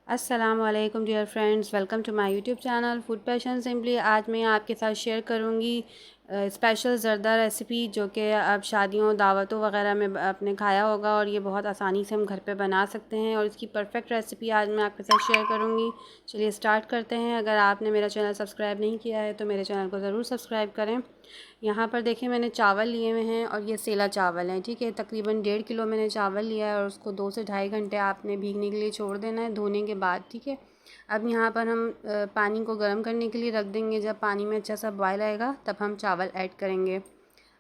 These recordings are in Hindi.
अस्सलाम वालेकुम dear friends, welcome to my YouTube channel food passion simply. आज मैं आपके साथ शेयर करूंगी स्पेशल ज़रदा रेसिपी जो कि आप शादियों दावतों वगैरह में आपने खाया होगा और ये बहुत आसानी से हम घर पे बना सकते हैं और इसकी परफेक्ट रेसिपी आज मैं आपके साथ शेयर करूंगी। चलिए स्टार्ट करते हैं। अगर आपने मेरा चैनल सब्सक्राइब नहीं किया है तो मेरे चैनल को ज़रूर सब्सक्राइब करें। यहाँ पर देखिए मैंने चावल लिए हुए हैं और ये सेला चावल हैं, ठीक है। तकरीबन 1.5 किलो मैंने चावल लिया है और उसको 2 से ढाई घंटे आपने भीगने के लिए छोड़ देना है धोने के बाद, ठीक है। अब यहाँ पर हम पानी को गर्म करने के लिए रख देंगे। जब पानी में अच्छा सा बॉयल आएगा तब हम चावल ऐड करेंगे।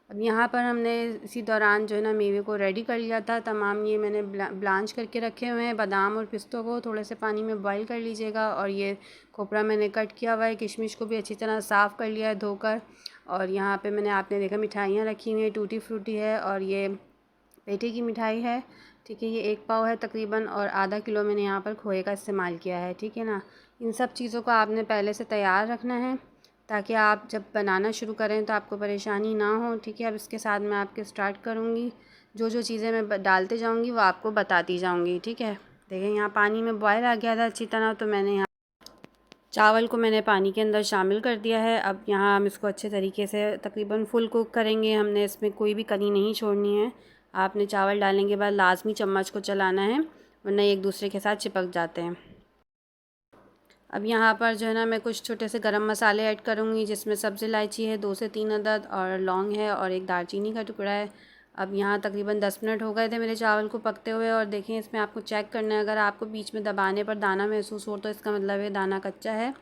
अब यहाँ पर हमने इसी दौरान जो है ना मेवे को रेडी कर लिया था तमाम। ये मैंने ब्लांच करके रखे हुए हैं। बादाम और पिस्तों को थोड़े से पानी में बॉईल कर लीजिएगा और ये खोपरा मैंने कट किया हुआ है। किशमिश को भी अच्छी तरह साफ़ कर लिया है धोकर। और यहाँ पे मैंने आपने देखा मिठाइयाँ रखी हुई हैं, टूटी फ्रूटी है और ये पेठे की मिठाई है, ठीक है। ये 1 पाव है तकरीबन और आधा किलो मैंने यहाँ पर खोए का इस्तेमाल किया है, ठीक है ना। इन सब चीज़ों को आपने पहले से तैयार रखना है ताकि आप जब बनाना शुरू करें तो आपको परेशानी ना हो, ठीक है। अब इसके साथ मैं आपके स्टार्ट करूँगी। जो जो चीज़ें मैं डालते जाऊँगी वो आपको बताती जाऊँगी, ठीक है। देखिए यहाँ पानी में बॉयल आ गया था अच्छी तरह, तो मैंने यहाँ चावल को मैंने पानी के अंदर शामिल कर दिया है। अब यहाँ हम इसको अच्छे तरीके से तकरीबन फुल कुक करेंगे। हमने इसमें कोई भी कनी नहीं छोड़नी है। आपने चावल डालने के बाद लाजमी चम्मच को चलाना है वरना एक दूसरे के साथ चिपक जाते हैं। अब यहाँ पर जो है ना मैं कुछ छोटे से गरम मसाले ऐड करूँगी जिसमें सब्ज़ इलायची है 2 से 3 अदद और लौंग है और एक दालचीनी का टुकड़ा है। अब यहाँ तकरीबन 10 मिनट हो गए थे मेरे चावल को पकते हुए और देखें इसमें आपको चेक करना है। अगर आपको बीच में दबाने पर दाना महसूस हो तो इसका मतलब है दाना कच्चा है।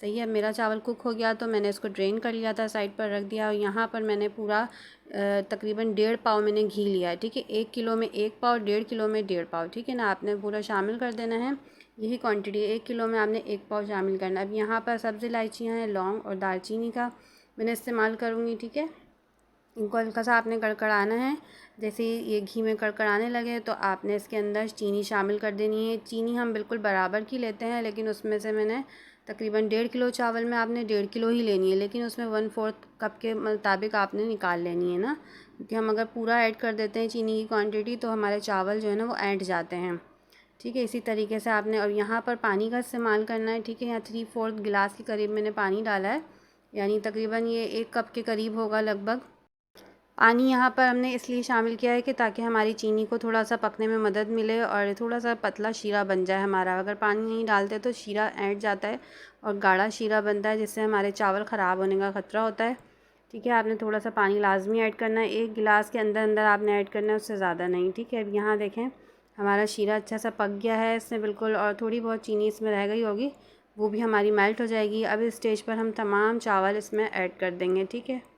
सही है, मेरा चावल कुक हो गया तो मैंने इसको ड्रेन कर लिया था, साइड पर रख दिया। और यहाँ पर मैंने पूरा तकरीबन 1.5 पाव मैंने घी लिया है, ठीक है। 1 किलो में 1 पाव, 1.5 किलो में 1.5 पाव, ठीक है ना। आपने पूरा शामिल कर देना है। यही क्वांटिटी है, 1 किलो में आपने 1 पाव शामिल करना है। अब यहाँ पर सब्ज़ इलायचियाँ हैं, लौंग और दालचीनी का मैंने इस्तेमाल करूँगी, ठीक है। इनको हल्का सा आपने कड़कड़ाना है। जैसे ही ये घी में कड़कड़ाने लगे तो आपने इसके अंदर चीनी शामिल कर देनी है। चीनी हम बिल्कुल बराबर की लेते हैं लेकिन उसमें से मैंने तकरीबन 1.5 किलो चावल में आपने 1.5 किलो ही लेनी है, लेकिन उसमें 1/4 कप के मुताबिक आपने निकाल लेनी है ना, क्योंकि हम अगर पूरा ऐड कर देते हैं चीनी की क्वांटिटी तो हमारे चावल जो है ना वो ऐंठ जाते हैं, ठीक है। इसी तरीके से आपने और यहाँ पर पानी का इस्तेमाल करना है, ठीक है। यहाँ 3/4 गिलास के करीब मैंने पानी डाला है, यानी तकरीबन ये 1 कप के करीब होगा लगभग। पानी यहाँ पर हमने इसलिए शामिल किया है कि ताकि हमारी चीनी को थोड़ा सा पकने में मदद मिले और थोड़ा सा पतला शीरा बन जाए हमारा। अगर पानी नहीं डालते तो शीरा ऐंठ जाता है और गाढ़ा शीरा बनता है जिससे हमारे चावल ख़राब होने का ख़तरा होता है, ठीक है। आपने थोड़ा सा पानी लाजमी ऐड करना है, 1 गिलास के अंदर अंदर आपने ऐड करना है, उससे ज़्यादा नहीं, ठीक है। अब यहाँ देखें हमारा शीरा अच्छा सा पक गया है इसमें बिल्कुल, और थोड़ी बहुत चीनी इसमें रह गई होगी, वो भी हमारी मेल्ट हो जाएगी। अब इस स्टेज पर हम तमाम चावल इसमें ऐड कर देंगे, ठीक है।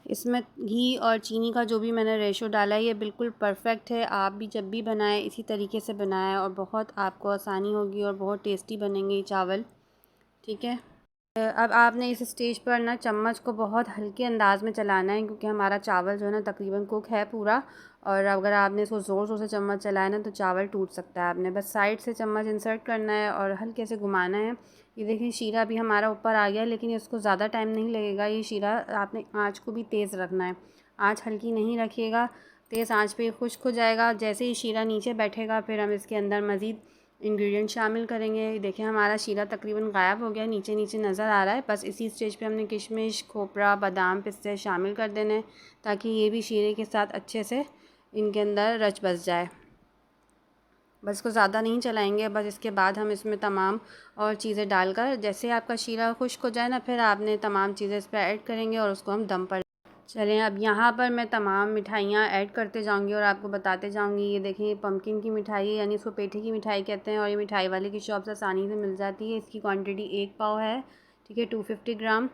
इसमें घी और चीनी का जो भी मैंने रेशो डाला है ये बिल्कुल परफेक्ट है। आप भी जब भी बनाएं इसी तरीके से बनाएं और बहुत आपको आसानी होगी और बहुत टेस्टी बनेंगे ये चावल, ठीक है। अब आपने इस स्टेज पर ना चम्मच को बहुत हल्के अंदाज में चलाना है क्योंकि हमारा चावल जो है ना तकरीबन कुक है पूरा। और अगर आपने इसको ज़ोर ज़ोर से चम्मच चलाया ना तो चावल टूट सकता है। आपने बस साइड से चम्मच इंसर्ट करना है और हल्के से घुमाना है। ये देखिए शीरा भी हमारा ऊपर आ गया, लेकिन इसको ज़्यादा टाइम नहीं लगेगा। ये शीरा आपने आँच को भी तेज़ रखना है, आँच हल्की नहीं रखिएगा, तेज़ आँच पे खुश्क हो जाएगा। जैसे ही शीरा नीचे बैठेगा फिर हम इसके अंदर मज़ीद इंग्रेडिएंट शामिल करेंगे। देखिए हमारा शीरा तकरीबन गायब हो गया, नीचे नीचे नज़र आ रहा है। बस इसी स्टेज पे हमने किशमिश, खोपरा, बादाम, पिस्ते शामिल कर देने हैं ताकि ये भी शीरे के साथ अच्छे से इनके अंदर रच बस जाए। बस इसको ज़्यादा नहीं चलाएंगे। बस इसके बाद हम इसमें तमाम और चीज़ें डालकर जैसे आपका शीरा खुश्क हो जाए ना फिर आपने तमाम चीज़ें इस पर ऐड करेंगे और उसको हम दम पर चलें। अब यहाँ पर मैं तमाम मिठाइयाँ ऐड करते जाऊँगी और आपको बताते जाऊँगी। ये देखें ये पम्पकिन की मिठाई है, यानी इसको पेठे की मिठाई कहते हैं और ये मिठाई वाले की शॉप से आसानी से मिल जाती है। इसकी क्वांटिटी 1 पाव है, ठीक है, 250 ग्राम।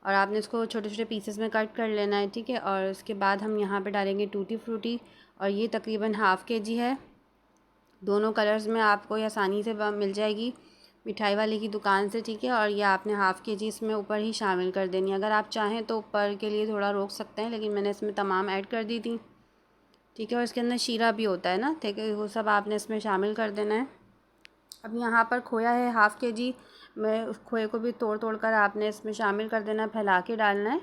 और आपने इसको छोटे छोटे पीसेस में कट कर लेना है, ठीक है। और उसके बाद हम यहाँ पर डालेंगे टूटी फ्रूटी और ये तकरीबन ½ kg है। दोनों कलर्स में आपको ये आसानी से मिल जाएगी मिठाई वाले की दुकान से, ठीक है। और ये आपने ½ kg इसमें ऊपर ही शामिल कर देनी है। अगर आप चाहें तो ऊपर के लिए थोड़ा रोक सकते हैं, लेकिन मैंने इसमें तमाम ऐड कर दी थी, ठीक है। और इसके अंदर शीरा भी होता है ना, ठीक है, वो सब आपने इसमें शामिल कर देना है। अब यहाँ पर खोया है ½ kg, मैं उस खोए को भी तोड़ तोड़ कर आपने इसमें शामिल कर देना है, फैला के डालना है।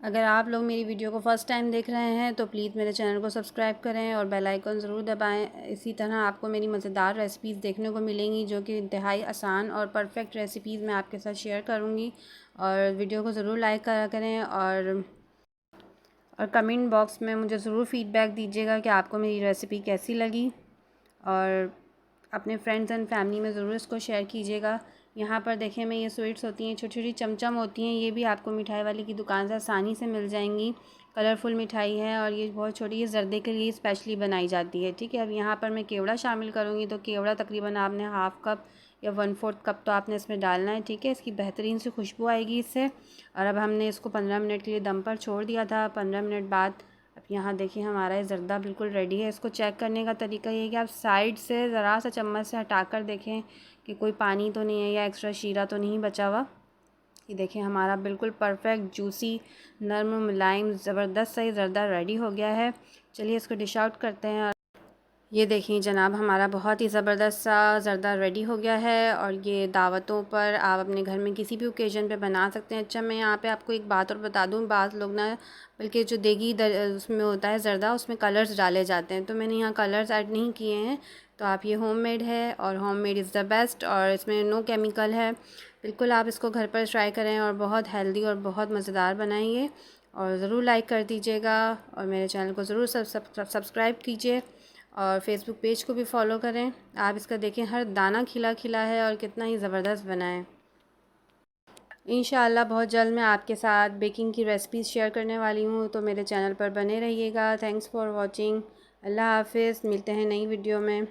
अगर आप लोग मेरी वीडियो को फ़र्स्ट टाइम देख रहे हैं तो प्लीज़ मेरे चैनल को सब्सक्राइब करें और बेल आइकन ज़रूर दबाएं। इसी तरह आपको मेरी मज़ेदार रेसिपीज़ देखने को मिलेंगी जो कि इंतहाई आसान और परफेक्ट रेसिपीज़ मैं आपके साथ शेयर करूँगी। और वीडियो को ज़रूर लाइक करा करें और कमेंट बॉक्स में मुझे ज़रूर फ़ीडबैक दीजिएगा कि आपको मेरी रेसिपी कैसी लगी। और अपने फ्रेंड्स एंड फैमिली में ज़रूर इसको शेयर कीजिएगा। यहाँ पर देखें मैं ये स्वीट्स होती हैं, छोटी छोटी चमचम होती हैं, ये भी आपको मिठाई वाले की दुकान से आसानी से मिल जाएंगी। कलरफुल मिठाई है और ये बहुत छोटी, ये जर्दे के लिए स्पेशली बनाई जाती है। ठीक है, अब यहाँ पर मैं केवड़ा शामिल करूँगी, तो केवड़ा तकरीबन आपने हाफ़ कप या 1/4 कप तो आपने इसमें डालना है। ठीक है, इसकी बेहतरीन सी खुशबू आएगी इससे। और अब हमने इसको 15 मिनट के लिए दम पर छोड़ दिया था। 15 मिनट बाद अब यहाँ देखिए हमारा ये ज़र्दा बिल्कुल रेडी है। इसको चेक करने का तरीका ये है कि आप साइड से ज़रा सा चम्मच से हटाकर देखें कि कोई पानी तो नहीं है या एक्स्ट्रा शीरा तो नहीं बचा हुआ। ये देखिए हमारा बिल्कुल परफेक्ट जूसी, नरम, मुलायम, ज़बरदस्त सा ये ज़र्दा रेडी हो गया है। चलिए इसको डिश आउट करते हैं। ये देखिए जनाब हमारा बहुत ही ज़बरदस्त सा ज़र्दा रेडी हो गया है और ये दावतों पर आप अपने घर में किसी भी ओकेज़न पे बना सकते हैं। अच्छा, मैं यहाँ पे आपको एक बात और बता दूँ, बात लोग ना बल्कि जो देगी उसमें होता है ज़र्दा, उसमें कलर्स डाले जाते हैं, तो मैंने यहाँ कलर्स ऐड नहीं किए हैं। तो आप ये होममेड है और होममेड इज़ द बेस्ट और इसमें नो केमिकल है। बिल्कुल आप इसको घर पर ट्राई करें और बहुत हेल्दी और बहुत मज़ेदार बनाएंगे। और ज़रूर लाइक कर दीजिएगा और मेरे चैनल को ज़रूर सब्सक्राइब कीजिए और फ़ेसबुक पेज को भी फॉलो करें। आप इसका देखें हर दाना खिला खिला है और कितना ही ज़बरदस्त बना है। इंशाअल्लाह बहुत जल्द मैं आपके साथ बेकिंग की रेसिपीज़ शेयर करने वाली हूँ, तो मेरे चैनल पर बने रहिएगा। Thanks for watching. अल्लाह हाफ़िज़, मिलते हैं नई वीडियो में।